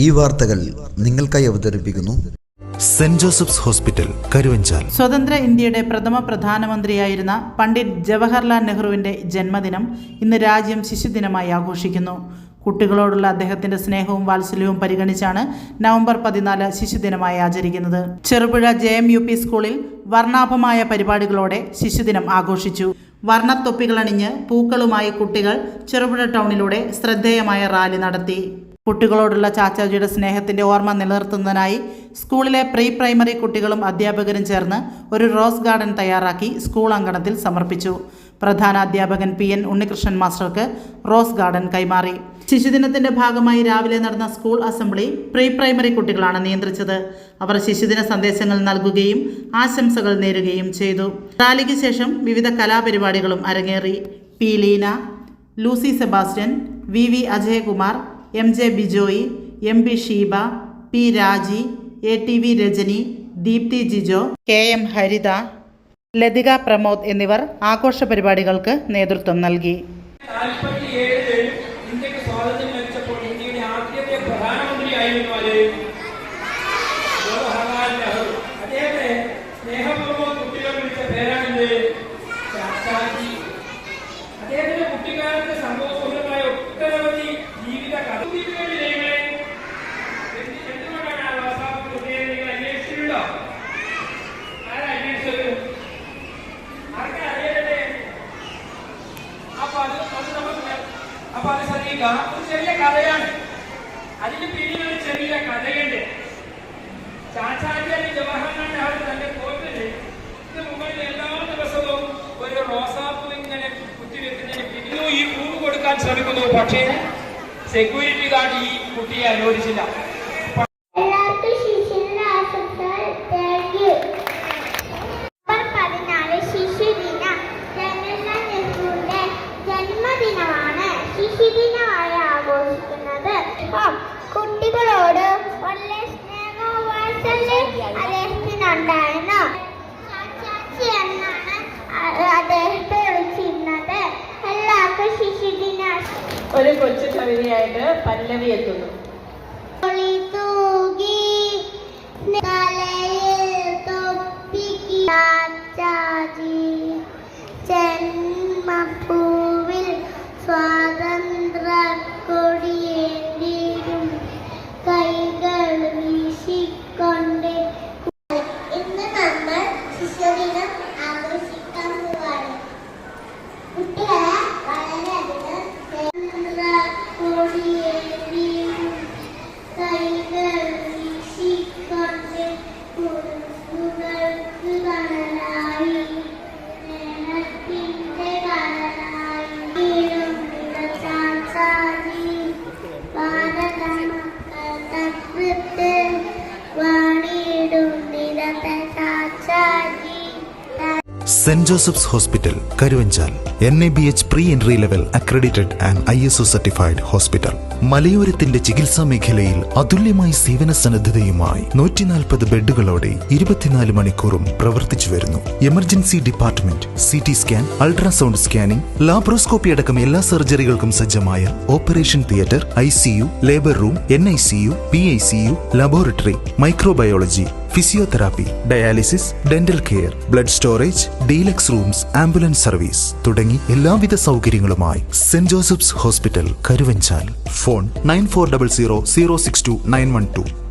ഈ വാർത്തകൾ നിങ്ങൾക്കായി അവതരിപ്പിക്കുന്നു സെന്റ് ജോസഫ്സ് ഹോസ്പിറ്റൽ, കരുവഞ്ചാൽ. സ്വതന്ത്ര ഇന്ത്യയുടെ പ്രഥമ പ്രധാനമന്ത്രിയായിരുന്ന പണ്ഡിറ്റ് ജവഹർലാൽ നെഹ്റുവിൻ്റെ ജന്മദിനം ഇന്ന് രാജ്യം ശിശുദിനമായി ആഘോഷിക്കുന്നു. കുട്ടികളോടുള്ള അദ്ദേഹത്തിന്റെ സ്നേഹവും വാത്സല്യവും പരിഗണിച്ചാണ് നവംബർ 14 ശിശുദിനമായി ആചരിക്കുന്നത്. ചെറുപുഴ JMUP സ്കൂളിൽ വർണ്ണാഭമായ പരിപാടികളോടെ ശിശുദിനം ആഘോഷിച്ചു. വർണ്ണത്തൊപ്പികളണിഞ്ഞ് പൂക്കളുമായി കുട്ടികൾ ചെറുപുഴ ടൗണിലൂടെ ശ്രദ്ധേയമായ റാലി നടത്തി. കുട്ടികളോടുള്ള ചാച്ചാജിയുടെ സ്നേഹത്തിന്റെ ഓർമ്മ നിലനിർത്തുന്നതിനായി സ്കൂളിലെ പ്രൈമറി കുട്ടികളും അധ്യാപകരും ചേർന്ന് ഒരു റോസ് ഗാർഡൻ തയ്യാറാക്കി സ്കൂൾ അങ്കണത്തിൽ സമർപ്പിച്ചു. പ്രധാന അധ്യാപകൻ PN ഉണ്ണികൃഷ്ണൻ മാസ്റ്റർക്ക് റോസ് ഗാർഡൻ കൈമാറി. ശിശുദിനത്തിന്റെ ഭാഗമായി രാവിലെ നടന്ന സ്കൂൾ അസംബ്ലി പ്രൈമറി കുട്ടികളാണ് നിയന്ത്രിച്ചത്. അവർ ശിശുദിന സന്ദേശങ്ങൾ നൽകുകയും ആശംസകൾ നേരുകയും ചെയ്തു. റാലിക്ക് ശേഷം വിവിധ കലാപരിപാടികളും അരങ്ങേറി. P. Leena, Lucy Sebastian, VV Ajayakumar, MJ Bijoy, MP Sheeba, P. രാജി, ATV രജനി, ദീപ്തി ജിജോ, KM ഹരിത, ലതിക പ്രമോദ് എന്നിവർ ആഘോഷ പരിപാടികൾക്ക് നേതൃത്വം നൽകി. ഇന്ത്യക്ക് സ്വാതന്ത്ര്യം ലഭിച്ചപ്പോൾ ഇന്ത്യയുടെ ആദ്യത്തെ പ്രധാനമന്ത്രിയായിരുന്നു ജവഹർലാൽ നെഹ്റു. അദ്ദേഹത്തെ സ്നേഹപൂർവ്വം കുട്ടികൾ വിളിച്ച പേരാണിത് ചാച്ചാജി. അദ്ദേഹത്തിന്റെ കുട്ടിക്കാലത്ത് സംഭവപൂർണ്ണമായ ഒട്ടനവധി ജീവിത കഥ എന്തുകൊണ്ടാണ് ആ റോസാപ്പൂ കുട്ടിയെ നിങ്ങൾ അന്വേഷിച്ചിട്ടുണ്ടോ? ആരാ അന്വേഷിച്ചത്? ആർക്കാ അറിയട്ടെ? അപ്പൊ അത് ശ്രദ്ധിക്കുക. ഒരു ചെറിയ കഥയാണ്. അതിന് പിന്നിൽ ഒരു ചെറിയ കഥയുണ്ട്. ചാച്ചാജി ജവഹർലാൽ നെഹ്റു തന്റെ കോട്ടില് ഇത് മുകളിൽ എല്ലാ ദിവസവും ഒരു റോസാപ്പൂ ഇങ്ങനെ കുത്തിവെക്കുന്നതിന് പിന്നിലും ഈ പൂവ് കൊടുക്കാൻ ശ്രമിക്കുന്നു. പക്ഷേ സെക്യൂരിറ്റി ഗാർഡ് ഈ കുട്ടിയെ അനുവദിച്ചില്ല. കുട്ടികളോട് വളരെ സ്നേഹവും വാത്സല്യം അദ്ദേഹത്തിനുണ്ടായിരുന്നു. ചാച്ചാച്ചി എന്നാണ് അദ്ദേഹത്തെ വിളിച്ചിരുന്നത്. എല്ലാവർക്കും ശിശുദിന. ഒരു കൊച്ചു കവിതയായിട്ട് പല്ലവി എത്തുന്നു. ജന്മഭൂവിൽ സ്വാതന്ത്ര്യ കൊടിയേന്തിയും കൈകൾ വീശിക്കൊണ്ട് ഇന്ന് നമ്മൾ ശിശുദിനം ആഘോഷിക്കാൻ പോവാണ്. കുട്ടികളെ വളരെയധികം കൊടിയേന്തിയും കൈകൾ വീശിക്കൊണ്ട് കുറുമ്പുകൾക്ക് കടലായി സ്നേഹത്തിന്റെ കടലായി ചാച്ചാജി ഭാരത മക്കൾ തത്വത്തെ വാണിയിടും നിരത Chachaji. Saint Joseph's hospital, Karuvanchal. NABH pre-entry level accredited and ISO certified hospital. മലയോരത്തിന്റെ ചികിത്സാ മേഖലയിൽ അതുല്യമായ സേവന സന്നദ്ധതയുമായി 140 ബെഡുകളോടെ 24 മണിക്കൂറും പ്രവർത്തിച്ചു വരുന്നു. Emergency department, CT scan, ultrasound scanning, laparoscopy അടക്കം എല്ലാ സർജറികൾക്കും സജ്ജമായ operation theatre, ICU, labour room, NICU, PICU, laboratory, microbiology, physiotherapy, dialysis, dental care, blood storage, deluxe rooms, ambulance service തുടങ്ങി എല്ലാവിധ സൗകര്യങ്ങളുമായി Saint Joseph's hospital, Karuvanchal. Phone 9400 062 912.